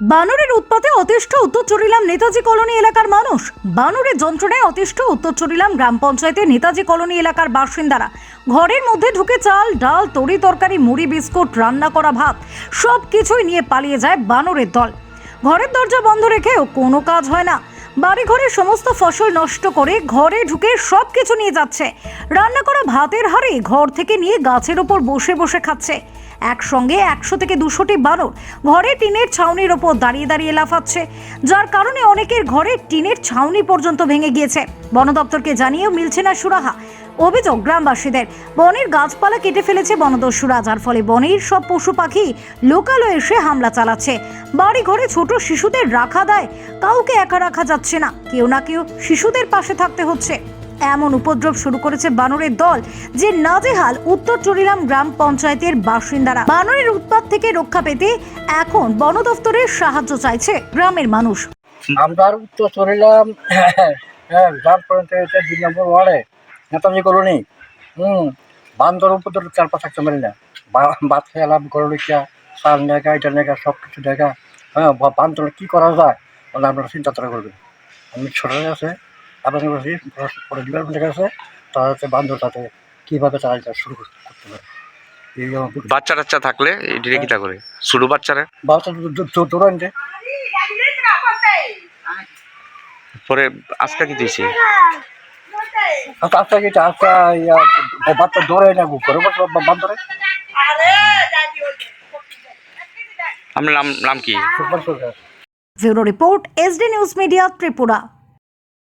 বানরের উৎপাতে অতিষ্ঠ উত্তর চরিলাম নেতাজি কলোনি এলাকার মানুষ। বানরের যন্ত্রণায় অতিষ্ঠ উত্তর চরিলাম গ্রাম পঞ্চায়েতের নেতাজি কলোনি এলাকার বাসিন্দারা। ঘরের মধ্যে ঢুকে চাল, ডাল, তরি তরকারি, মুড়ি, বিস্কুট, রান্না করা ভাত সব কিছুই নিয়ে পালিয়ে যায় বানরের দল। ঘরের দরজা বন্ধ রেখেও কোনো কাজ হয় না। বাড়ি ঘরের সমস্ত ফসল নষ্ট করে ঘরে ঢুকে সব কিছু নিয়ে যাচ্ছে। রান্না করা ভাতের হাঁড়ি ঘর থেকে নিয়ে গাছের ওপর বসে বসে খাচ্ছে। একসঙ্গে 100 থেকে 200টি বানর ঘরে টিনের ছাউনির ওপর দাঁড়িয়ে দাঁড়িয়ে লাফাচ্ছে, যার কারণে অনেকের ঘরে টিনের ছাউনি পর্যন্ত ভেঙে গিয়েছে। বন দপ্তরকে জানিয়েও মিলছে না সুরাহা। অভিযোগ গ্রামবাসীদের, বনের গাছপালা কেটে ফেলেছে বনদস্যুরা, যার ফলে বনের সব পশু পাখি লোকালয়ে এসে হামলা চালাচ্ছে। বাড়ি ঘরে ছোট শিশুদের রাখা দেয়, কাউকে একা রাখা যাচ্ছে না, কেউ না কেউ শিশুদের পাশে থাকতে হচ্ছে। এমন উপদ্রব শুরু করেছে বানরের দল যে নাজেহাল উত্তর চরিলাম গ্রাম পঞ্চায়েতের বাসিন্দারা। বানরের উৎপাত থেকে রক্ষা পেতে এখন বন দপ্তরের সাহায্য চাইছে গ্রামের মানুষ। আমরা উত্তর চরিলাম গ্রাম পঞ্চায়েতের 2 নম্বর ওয়ার্ডে নেতাজি কলোনি। বান্দর উপদ্রব চারপাশ থাকতে পারি না। ভাত খেলাম, গরু লিখা, চাল নেগা, এটা নেগা, সব কিছু দেখা। বান্দর কী করা যায় আপনারা চিন্তা করবেন। আমি ছোটরা আছে আপনাদের কাছে পরে ডিপার্টমেন্টের কাছে, তারা হচ্ছে বান্দর তাতে কীভাবে তারা এটা শুরু করতে পারে। এই বাচ্চা টাচ্চা থাকলে এই ডিরে কিটা করে ছোট বাচ্চারা বাচ্চা দৌড়ান যে পরে আজকে কি দিয়েছে আচ্ছা কি আচ্ছা বাচ্চা দৌড়ে না ঘরে বান্দরে। আপনার নাম নাম কি? Super super. Bureau report, SD news media, Tripura.